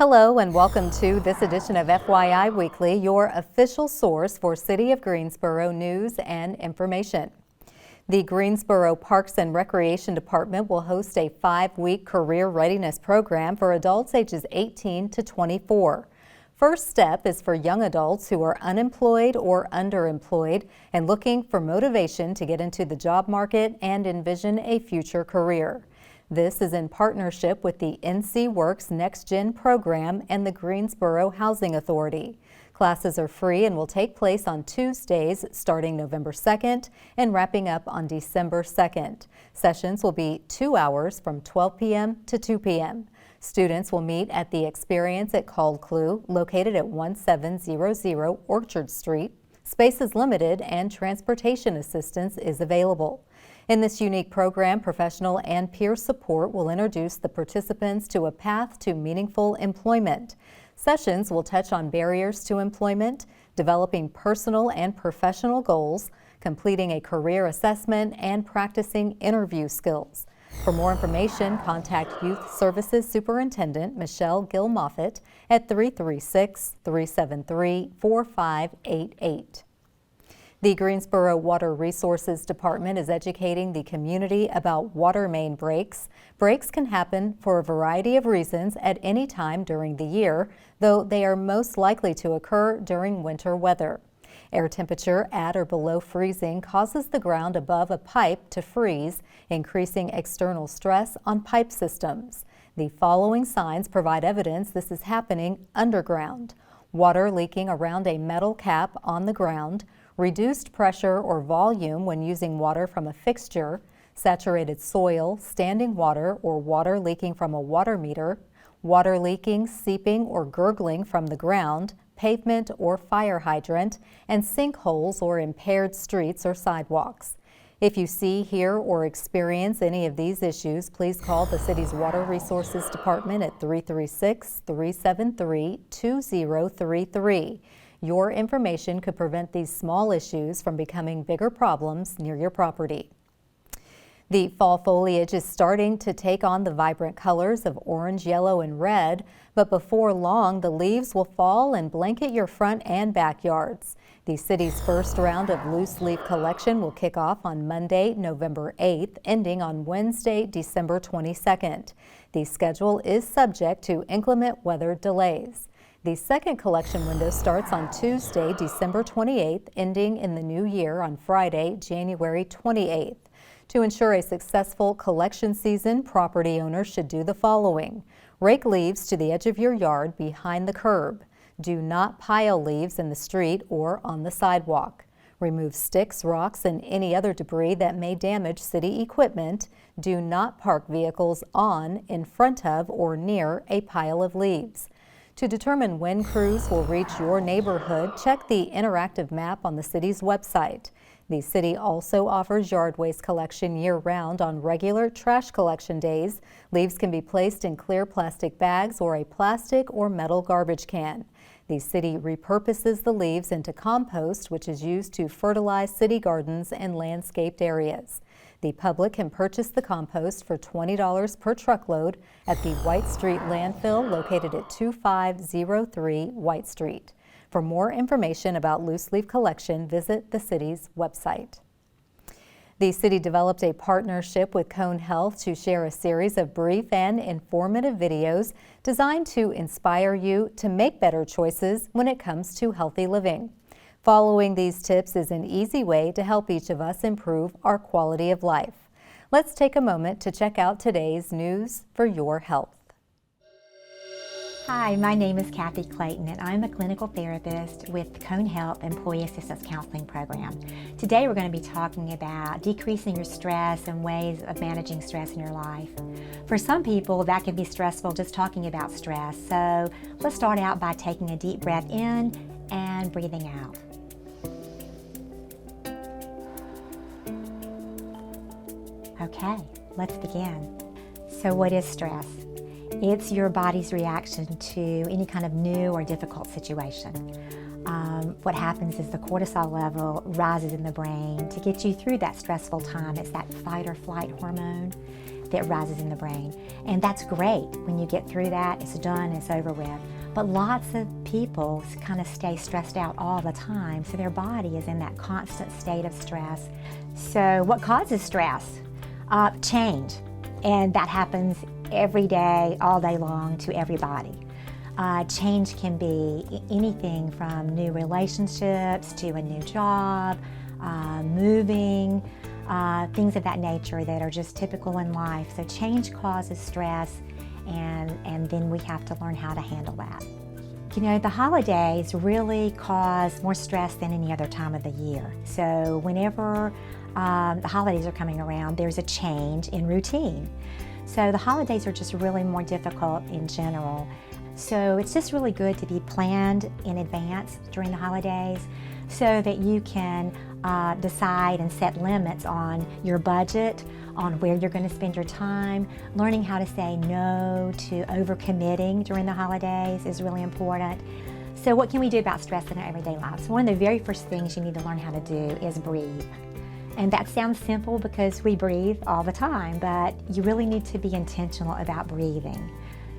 Hello and welcome to this edition of FYI Weekly, your official source for City of Greensboro news and information. The Greensboro Parks and Recreation Department will host a 5-week career readiness program for adults ages 18 to 24. First step is for young adults who are unemployed or underemployed and looking for motivation to get into the job market and envision a future career. This is in partnership with the NC Works Next Gen program and the Greensboro Housing Authority. Classes are free and will take place on Tuesdays starting November 2nd and wrapping up on December 2nd. Sessions will be 2 hours from 12 p.m. to 2 p.m. Students will meet at the Experience at Called Clue, located at 1700 Orchard Street. Space is limited and transportation assistance is available. In this unique program, professional and peer support will introduce the participants to a path to meaningful employment. Sessions will touch on barriers to employment, developing personal and professional goals, completing a career assessment, and practicing interview skills. For more information, contact Youth Services Superintendent Michelle Gill-Moffitt at 336-373-4588. The Greensboro Water Resources Department is educating the community about water main breaks. Breaks can happen for a variety of reasons at any time during the year, though they are most likely to occur during winter weather. Air temperature at or below freezing causes the ground above a pipe to freeze, increasing external stress on pipe systems. The following signs provide evidence this is happening underground: water leaking around a metal cap on the ground, reduced pressure or volume when using water from a fixture, saturated soil, standing water or water leaking from a water meter, water leaking, seeping, or gurgling from the ground, pavement or fire hydrant, and sinkholes or impaired streets or sidewalks. If you see, hear, or experience any of these issues, please call the city's Water Resources Department at 336-373-2033. Your information could prevent these small issues from becoming bigger problems near your property. The fall foliage is starting to take on the vibrant colors of orange, yellow, and red, but before long, the leaves will fall and blanket your front and backyards. The city's first round of loose leaf collection will kick off on Monday, November 8th, ending on Wednesday, December 22nd. The schedule is subject to inclement weather delays. The second collection window starts on Tuesday, December 28th, ending in the new year on Friday, January 28th. To ensure a successful collection season, property owners should do the following: rake leaves to the edge of your yard behind the curb. Do not pile leaves in the street or on the sidewalk. Remove sticks, rocks, and any other debris that may damage city equipment. Do not park vehicles on, in front of, or near a pile of leaves. To determine when crews will reach your neighborhood, check the interactive map on the city's website. The city also offers yard waste collection year-round on regular trash collection days. Leaves can be placed in clear plastic bags or a plastic or metal garbage can. The city repurposes the leaves into compost, which is used to fertilize city gardens and landscaped areas. The public can purchase the compost for $20 per truckload at the White Street landfill located at 2503 White Street. For more information about loose leaf collection, visit the city's website. The city developed a partnership with Cone Health to share a series of brief and informative videos designed to inspire you to make better choices when it comes to healthy living. Following these tips is an easy way to help each of us improve our quality of life. Let's take a moment to check out today's news for your health. Hi, my name is Kathy Clayton, and I'm a clinical therapist with Cone Health Employee Assistance Counseling Program. Today we're going to be talking about decreasing your stress and ways of managing stress in your life. For some people, that can be stressful just talking about stress, so let's start out by taking a deep breath in and breathing out. Okay, let's begin. So what is stress? It's your body's reaction to any kind of new or difficult situation. What happens is the cortisol level rises in the brain to get you through that stressful time. It's that fight or flight hormone. that rises in the brain. And that's great. When you get through that, it's done, it's over with. But lots of people kind of stay stressed out all the time, so their body is in that constant state of stress. So what causes stress? Change. And that happens every day, all day long, to everybody. Change can be anything from new relationships to a new job, moving, things of that nature that are just typical in life. So change causes stress, and then we have to learn how to handle that. You know, the holidays really cause more stress than any other time of the year. So whenever the holidays are coming around, there's a change in routine. So the holidays are just really more difficult in general. So it's just really good to be planned in advance during the holidays so that you can decide and set limits on your budget, on where you're going to spend your time. Learning how to say no to overcommitting during the holidays is really important. So what can we do about stress in our everyday lives? One of the very first things you need to learn how to do is breathe. And that sounds simple because we breathe all the time, but you really need to be intentional about breathing.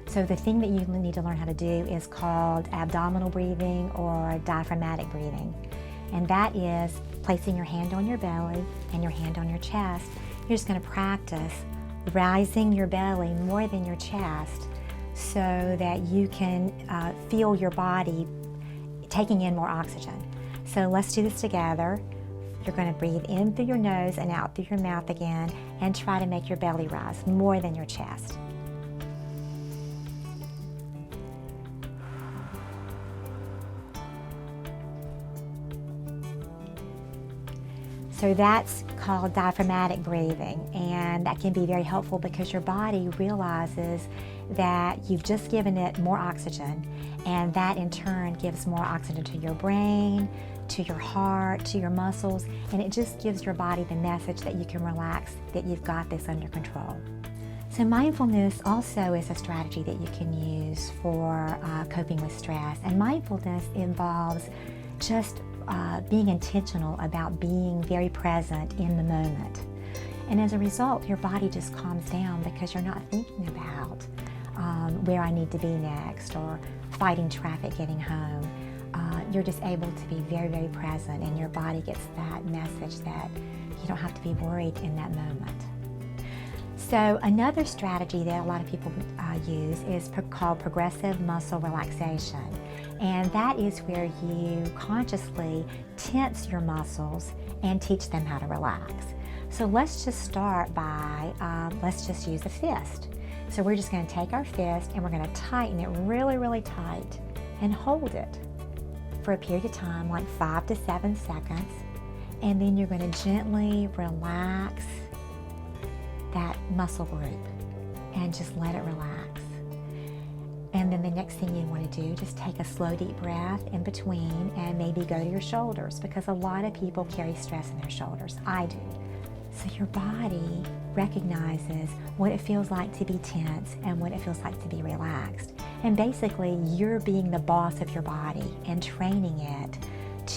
So the thing that you need to learn how to do is called abdominal breathing or diaphragmatic breathing. And that is placing your hand on your belly and your hand on your chest. You're just going to practice rising your belly more than your chest so that you can feel your body taking in more oxygen. So let's do this together. You're going to breathe in through your nose and out through your mouth again, and try to make your belly rise more than your chest. So that's called diaphragmatic breathing, and that can be very helpful because your body realizes that you've just given it more oxygen, and that in turn gives more oxygen to your brain, to your heart, to your muscles, and it just gives your body the message that you can relax, that you've got this under control. So mindfulness also is a strategy that you can use for coping with stress, and mindfulness involves just being intentional about being very present in the moment. And as a result, your body just calms down because you're not thinking about where I need to be next or fighting traffic getting home. You're just able to be very, very present, and your body gets that message that you don't have to be worried in that moment. So another strategy that a lot of people use is called progressive muscle relaxation. And that is where you consciously tense your muscles and teach them how to relax. So let's just start by, let's just use a fist. So we're just going to take our fist and we're going to tighten it really, really tight and hold it for a period of time, like 5 to 7 seconds. And then you're going to gently relax that muscle group and just let it relax. And then the next thing you want to do, just take a slow, deep breath in between and maybe go to your shoulders, because a lot of people carry stress in their shoulders. I do. So your body recognizes what it feels like to be tense and what it feels like to be relaxed. And basically, you're being the boss of your body and training it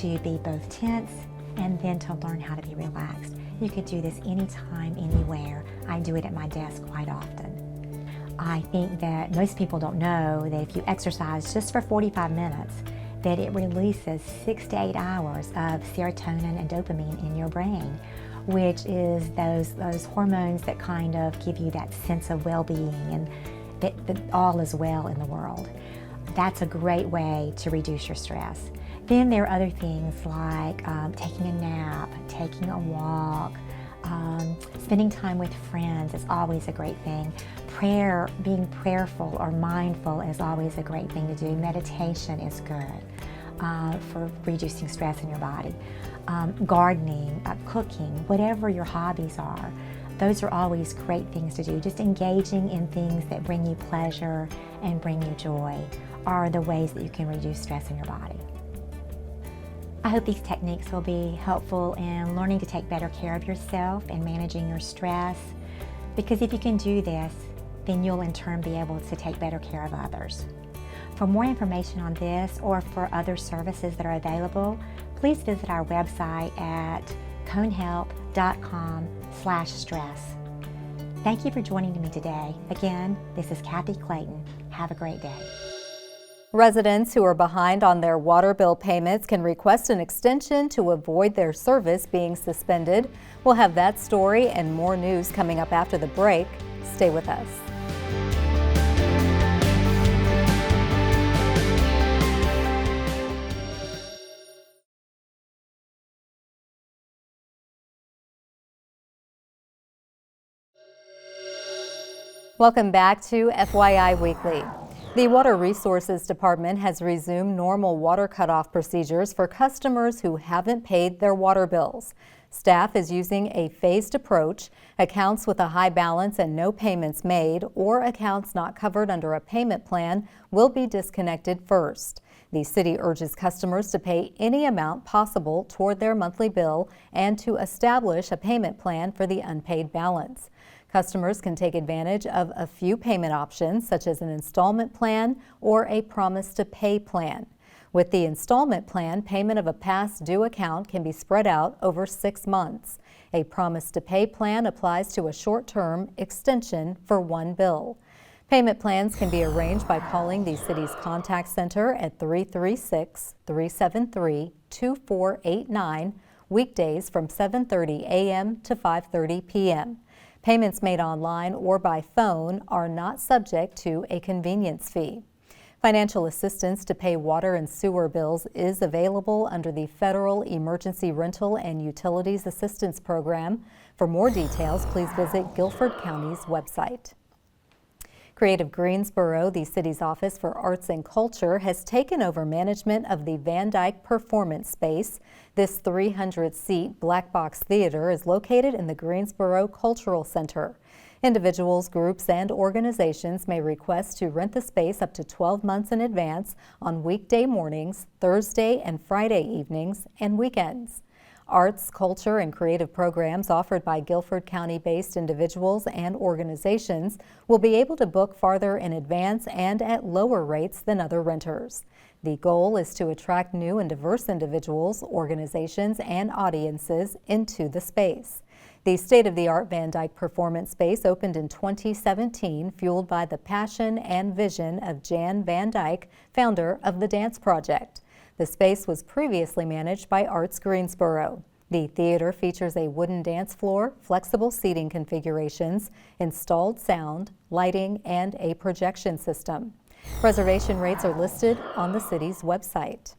to be both tense and then to learn how to be relaxed. You could do this anytime, anywhere. I do it at my desk quite often. I think that most people don't know that if you exercise just for 45 minutes, that it releases 6 to 8 hours of serotonin and dopamine in your brain, which is those hormones that kind of give you that sense of well-being and that all is well in the world. That's a great way to reduce your stress. Then there are other things like taking a nap, taking a walk, spending time with friends is always a great thing. Prayer, being prayerful or mindful is always a great thing to do. Meditation is good for reducing stress in your body. Gardening, cooking, whatever your hobbies are, those are always great things to do. Just engaging in things that bring you pleasure and bring you joy are the ways that you can reduce stress in your body. I hope these techniques will be helpful in learning to take better care of yourself and managing your stress, because if you can do this, then you'll in turn be able to take better care of others. For more information on this or for other services that are available, please visit our website at conehelp.com/stress. Thank you for joining me today. Again, this is Kathy Clayton. Have a great day. Residents who are behind on their water bill payments can request an extension to avoid their service being suspended. We'll have that story and more news coming up after the break. Stay with us. Welcome back to FYI Weekly. The Water Resources Department has resumed normal water cutoff procedures for customers who haven't paid their water bills. Staff is using a phased approach. Accounts with a high balance and no payments made, or accounts not covered under a payment plan, will be disconnected first. The city urges customers to pay any amount possible toward their monthly bill and to establish a payment plan for the unpaid balance. Customers can take advantage of a few payment options, such as an installment plan or a promise to pay plan. With the installment plan, payment of a past due account can be spread out over 6 months. A promise to pay plan applies to a short-term extension for one bill. Payment plans can be arranged by calling the city's contact center at 336-373-2489, weekdays from 7:30 a.m. to 5:30 p.m. Payments made online or by phone are not subject to a convenience fee. Financial assistance to pay water and sewer bills is available under the Federal Emergency Rental and Utilities Assistance Program. For more details, please visit Guilford County's website. Creative Greensboro, the city's Office for Arts and Culture, has taken over management of the Van Dyke Performance Space. This 300-seat black box theater is located in the Greensboro Cultural Center. Individuals, groups, and organizations may request to rent the space up to 12 months in advance on weekday mornings, Thursday and Friday evenings, and weekends. Arts, culture, and creative programs offered by Guilford County-based individuals and organizations will be able to book farther in advance and at lower rates than other renters. The goal is to attract new and diverse individuals, organizations, and audiences into the space. The state-of-the-art Van Dyke Performance Space opened in 2017, fueled by the passion and vision of Jan Van Dyke, founder of the Dance Project. The space was previously managed by Arts Greensboro. The theater features a wooden dance floor, flexible seating configurations, installed sound, lighting, and a projection system. Reservation rates are listed on the city's website.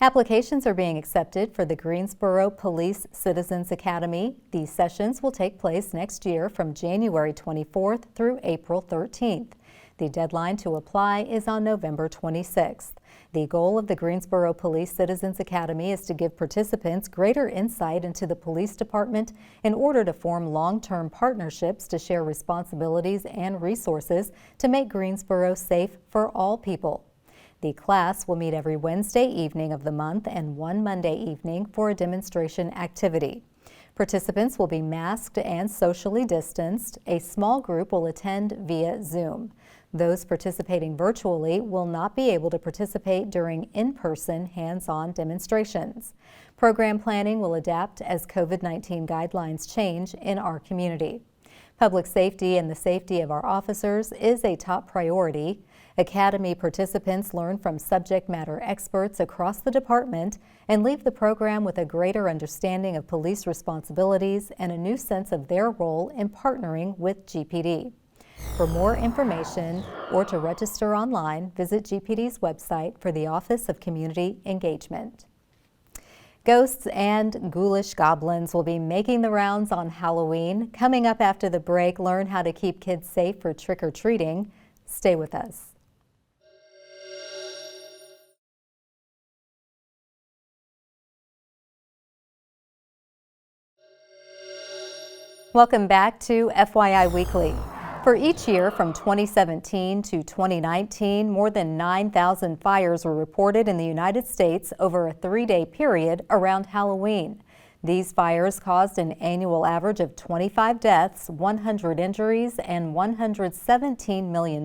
Applications are being accepted for the Greensboro Police Citizens Academy. These sessions will take place next year from January 24th through April 13th. The deadline to apply is on November 26th. The goal of the Greensboro Police Citizens Academy is to give participants greater insight into the police department in order to form long-term partnerships to share responsibilities and resources to make Greensboro safe for all people. The class will meet every Wednesday evening of the month and one Monday evening for a demonstration activity. Participants will be masked and socially distanced. A small group will attend via Zoom. Those participating virtually will not be able to participate during in-person hands-on demonstrations. Program planning will adapt as COVID-19 guidelines change in our community. Public safety and the safety of our officers is a top priority. Academy participants learn from subject matter experts across the department and leave the program with a greater understanding of police responsibilities and a new sense of their role in partnering with GPD. For more information or to register online, visit GPD's website for the Office of Community Engagement. Ghosts and ghoulish goblins will be making the rounds on Halloween. Coming up after the break, learn how to keep kids safe for trick-or-treating. Stay with us. Welcome back to FYI Weekly. For each year from 2017 to 2019, more than 9,000 fires were reported in the United States over a 3-day period around Halloween. These fires caused an annual average of 25 deaths, 100 injuries, and $117 million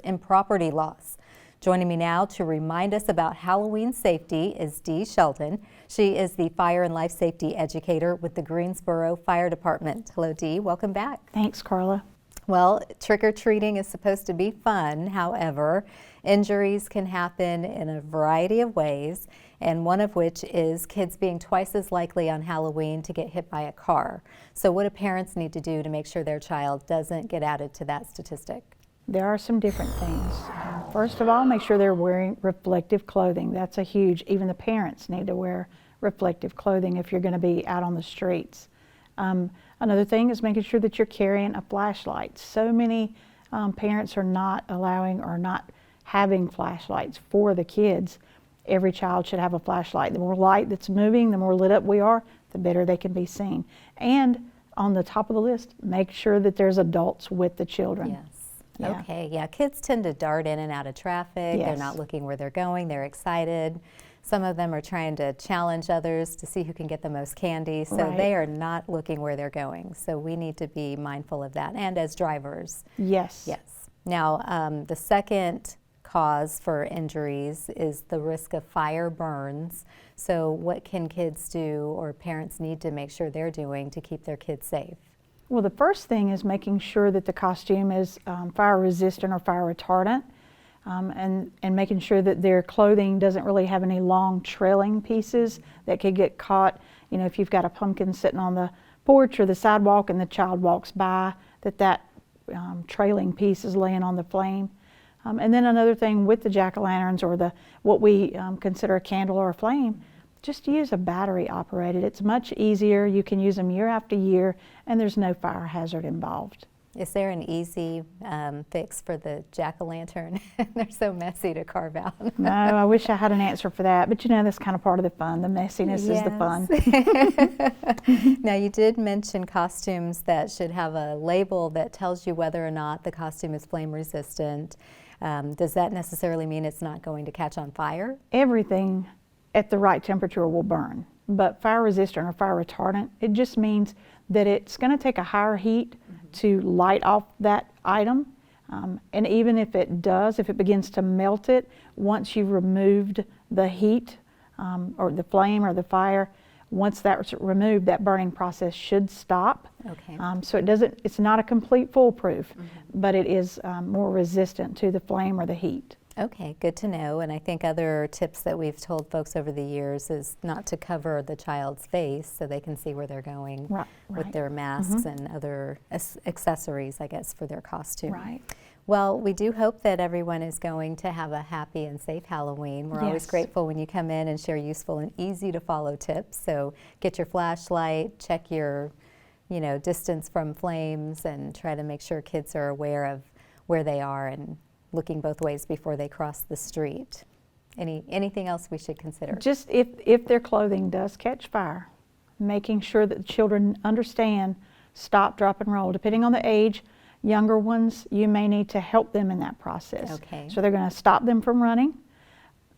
in property loss. Joining me now to remind us about Halloween safety is Dee Sheldon. She is the Fire and Life Safety Educator with the Greensboro Fire Department. Hello, Dee. Welcome back. Thanks, Carla. Well, trick-or-treating is supposed to be fun. However, injuries can happen in a variety of ways, and one of which is kids being twice as likely on Halloween to get hit by a car. So what do parents need to do to make sure their child doesn't get added to that statistic? There are some different things. First of all, make sure they're wearing reflective clothing. That's a huge, even the parents need to wear reflective clothing if you're going to be out on the streets. Another thing is making sure that you're carrying a flashlight. So many parents are not allowing or not having flashlights for the kids. Every child should have a flashlight. The more light that's moving, the more lit up we are, the better they can be seen. And on the top of the list, make sure that there's adults with the children. Yes. Yeah. Okay, yeah, kids tend to dart in and out of traffic. Yes. They're not looking where they're going. They're excited. Some of them are trying to challenge others to see who can get the most candy. So Right. they are not looking where they're going. So we need to be mindful of that. And as drivers. Yes. Yes. Now, the second cause for injuries is the risk of fire burns. So what can kids do or parents need to make sure they're doing to keep their kids safe? Well, the first thing is making sure that the costume is fire resistant or fire retardant, and making sure that their clothing doesn't really have any long trailing pieces that could get caught. You know, if you've got a pumpkin sitting on the porch or the sidewalk and the child walks by, that trailing piece is laying on the flame. And then another thing with the jack-o'-lanterns or what we consider a candle or a flame, just use a battery operated. It's much easier. You can use them year after year, and there's no fire hazard involved. Is there an easy fix for the jack-o'-lantern? They're so messy to carve out. No, I wish I had an answer for that, but you know, that's kind of part of the fun. The messiness is the fun. Now, you did mention costumes that should have a label that tells you whether or not the costume is flame resistant. Does that necessarily mean it's not going to catch on fire? Everything at the right temperature will burn, but fire resistant or fire retardant, it just means that it's going to take a higher heat to light off that item, and even if it begins to melt it, once you've removed the heat or the flame or the fire, once that's removed, that burning process should stop. Okay. So it's not a complete foolproof, but it is more resistant to the flame or the heat. Okay, good to know. And I think other tips that we've told folks over the years is not to cover the child's face so they can see where they're going with their masks and other accessories, I guess, for their costume. Right. Well, we do hope that everyone is going to have a happy and safe Halloween. We're always grateful when you come in and share useful and easy to follow tips. So get your flashlight, check your, distance from flames, and try to make sure kids are aware of where they are and looking both ways before they cross the street. Anything else we should consider? Just if their clothing does catch fire, making sure that the children understand stop, drop, and roll. Depending on the age, younger ones, you may need to help them in that process. Okay. So they're going to stop them from running,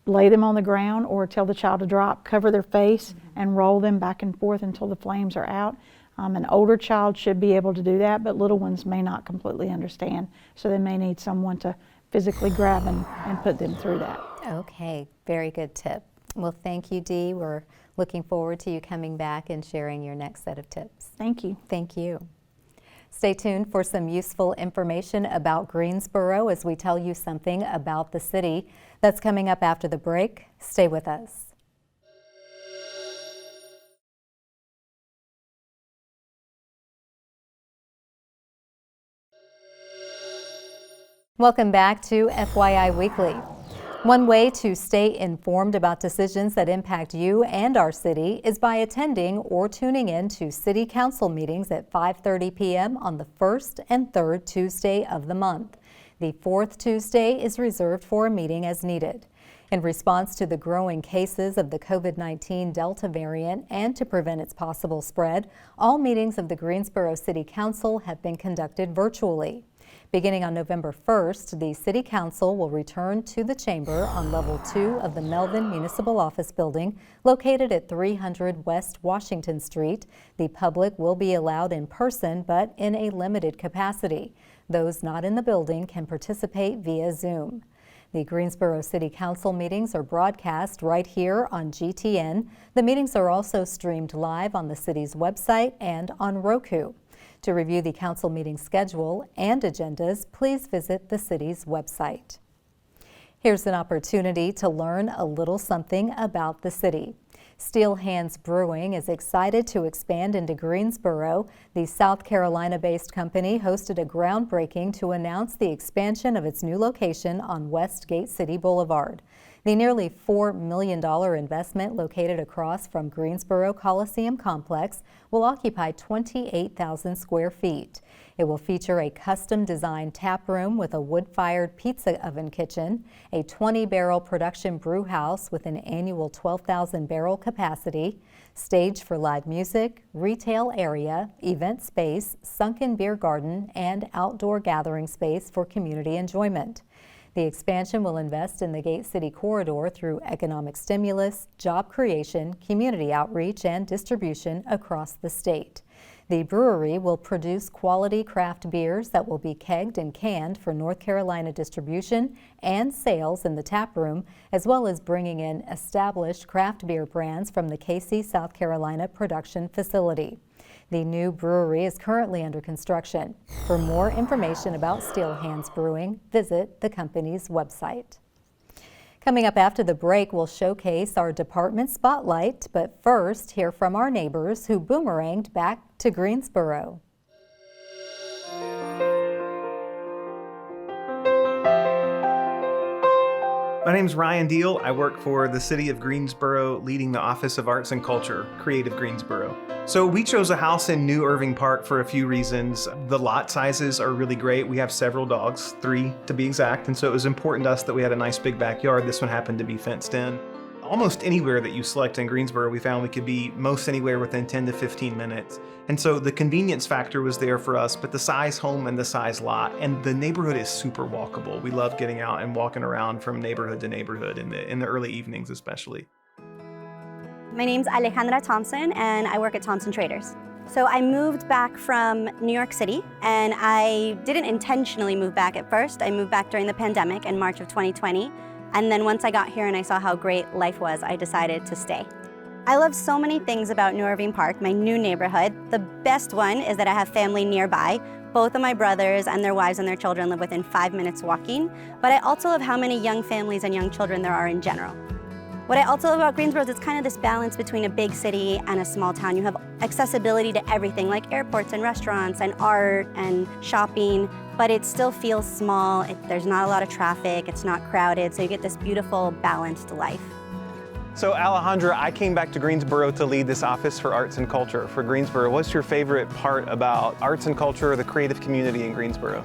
lay them on the ground, or tell the child to drop, cover their face, and roll them back and forth until the flames are out. An older child should be able to do that, but little ones may not completely understand, so they may need someone to physically grab and put them through that. Okay, very good tip. Well, thank you, Dee. We're looking forward to you coming back and sharing your next set of tips. Thank you. Thank you. Stay tuned for some useful information about Greensboro as we tell you something about the city. That's coming up after the break. Stay with us. Welcome back to FYI Weekly. One way to stay informed about decisions that impact you and our city is by attending or tuning in to City Council meetings at 5:30 p.m. on the first and third Tuesday of the month. The fourth Tuesday is reserved for a meeting as needed. In response to the growing cases of the COVID-19 Delta variant and to prevent its possible spread, all meetings of the Greensboro City Council have been conducted virtually. Beginning on November 1st, the City Council will return to the chamber on level 2 of the Melvin Municipal Office Building, located at 300 West Washington Street. The public will be allowed in person, but in a limited capacity. Those not in the building can participate via Zoom. The Greensboro City Council meetings are broadcast right here on GTN. The meetings are also streamed live on the city's website and on Roku. To review the council meeting schedule and agendas, please visit the city's website. Here's an opportunity to learn a little something about the city. Steel Hands Brewing is excited to expand into Greensboro. The South Carolina-based company hosted a groundbreaking to announce the expansion of its new location on West Gate City Boulevard. The nearly $4 million investment, located across from Greensboro Coliseum Complex, will occupy 28,000 square feet. It will feature a custom-designed tap room with a wood-fired pizza oven kitchen, a 20-barrel production brew house with an annual 12,000-barrel capacity, stage for live music, retail area, event space, sunken beer garden, and outdoor gathering space for community enjoyment. The expansion will invest in the Gate City corridor through economic stimulus, job creation, community outreach, and distribution across the state. The brewery will produce quality craft beers that will be kegged and canned for North Carolina distribution and sales in the tap room, as well as bringing in established craft beer brands from the Casey, South Carolina production facility. The new brewery is currently under construction. For more information about Steel Hands Brewing, visit the company's website. Coming up after the break, we'll showcase our department spotlight, but first, hear from our neighbors who boomeranged back to Greensboro. My name is Ryan Deal. I work for the City of Greensboro, leading the Office of Arts and Culture, Creative Greensboro. So we chose a house in New Irving Park for a few reasons. The lot sizes are really great. We have several dogs, 3 to be exact, and so it was important to us that we had a nice big backyard. This one happened to be fenced in. Almost anywhere that you select in Greensboro, we found we could be most anywhere within 10 to 15 minutes. And so the convenience factor was there for us, but the size home and the size lot, and the neighborhood is super walkable. We love getting out and walking around from neighborhood to neighborhood in the early evenings especially. My name's Alejandra Thompson, and I work at Thompson Traders. So I moved back from New York City, and I didn't intentionally move back at first. I moved back during the pandemic in March of 2020. And then once I got here and I saw how great life was, I decided to stay. I love so many things about New Irving Park, my new neighborhood. The best one is that I have family nearby. Both of my brothers and their wives and their children live within 5 minutes walking. But I also love how many young families and young children there are in general. What I also love about Greensboro is it's kind of this balance between a big city and a small town. You have accessibility to everything, like airports and restaurants and art and shopping, but it still feels small. There's not a lot of traffic, it's not crowded, so you get this beautiful, balanced life. So Alejandra, I came back to Greensboro to lead this Office for Arts and Culture for Greensboro. What's your favorite part about arts and culture or the creative community in Greensboro?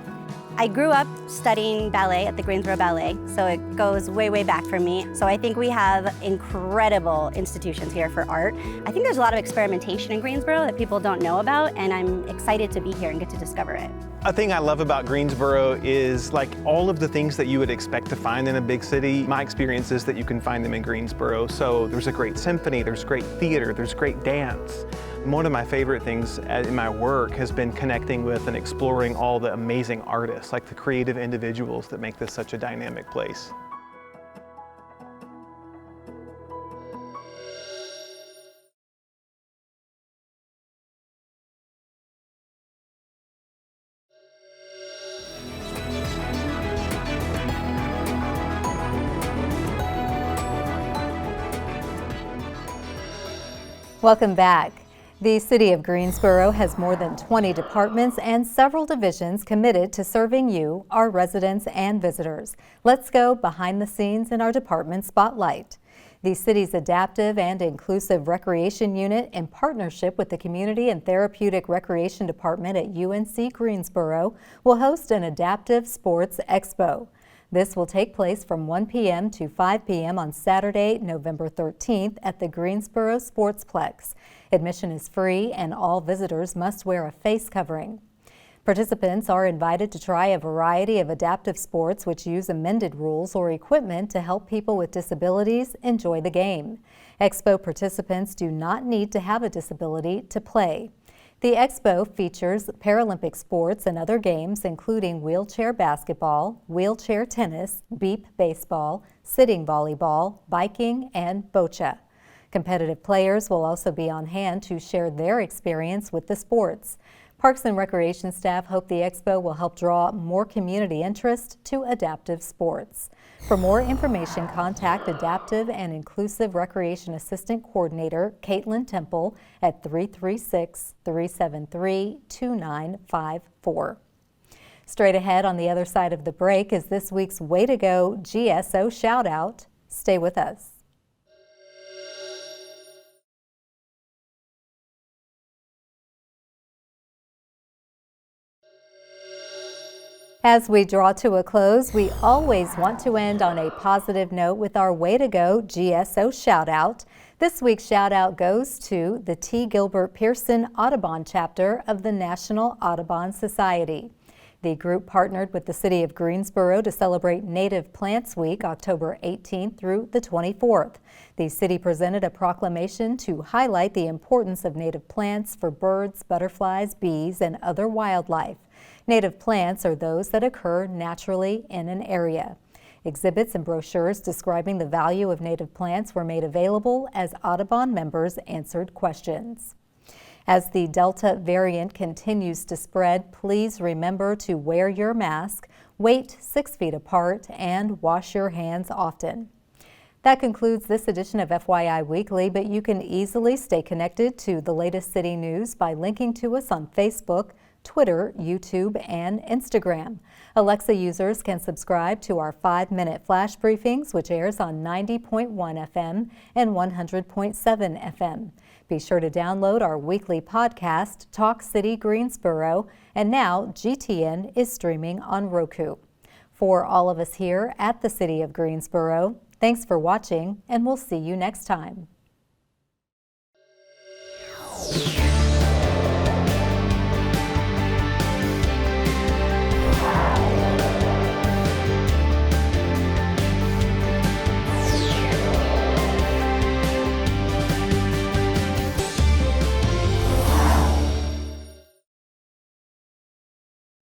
I grew up studying ballet at the Greensboro Ballet, so it goes way, way back for me. So I think we have incredible institutions here for art. I think there's a lot of experimentation in Greensboro that people don't know about, and I'm excited to be here and get to discover it. A thing I love about Greensboro is like all of the things that you would expect to find in a big city. My experience is that you can find them in Greensboro. So there's a great symphony, there's great theater, there's great dance. One of my favorite things in my work has been connecting with and exploring all the amazing artists, like the creative individuals that make this such a dynamic place. Welcome back. The City of Greensboro has more than 20 departments and several divisions committed to serving you, our residents and visitors. Let's go behind the scenes in our department spotlight. The city's Adaptive and Inclusive Recreation Unit, in partnership with the Community and Therapeutic Recreation Department at UNC Greensboro, will host an Adaptive Sports Expo. This will take place from 1 p.m. to 5 p.m. on Saturday, November 13th at the Greensboro Sportsplex. Admission is free and all visitors must wear a face covering. Participants are invited to try a variety of adaptive sports which use amended rules or equipment to help people with disabilities enjoy the game. Expo participants do not need to have a disability to play. The expo features Paralympic sports and other games including wheelchair basketball, wheelchair tennis, beep baseball, sitting volleyball, biking, and boccia. Competitive players will also be on hand to share their experience with the sports. Parks and Recreation staff hope the expo will help draw more community interest to adaptive sports. For more information, contact Adaptive and Inclusive Recreation Assistant Coordinator Caitlin Temple at 336-373-2954. Straight ahead on the other side of the break is this week's Way to Go GSO shout out. Stay with us. As we draw to a close, we always want to end on a positive note with our Way to Go GSO shout out. This week's shout out goes to the T. Gilbert Pearson Audubon chapter of the National Audubon Society. The group partnered with the city of Greensboro to celebrate Native Plants Week, October 18th through the 24th. The city presented a proclamation to highlight the importance of native plants for birds, butterflies, bees, and other wildlife. Native plants are those that occur naturally in an area. Exhibits and brochures describing the value of native plants were made available as Audubon members answered questions. As the Delta variant continues to spread, please remember to wear your mask, wait 6 feet apart, and wash your hands often. That concludes this edition of FYI Weekly, but you can easily stay connected to the latest city news by linking to us on Facebook, Twitter, YouTube, and Instagram. Alexa users can subscribe to our 5-minute flash briefings, which airs on 90.1 FM and 100.7 FM. Be sure to download our weekly podcast, Talk City Greensboro, and now GTN is streaming on Roku. For all of us here at the City of Greensboro, thanks for watching, and we'll see you next time.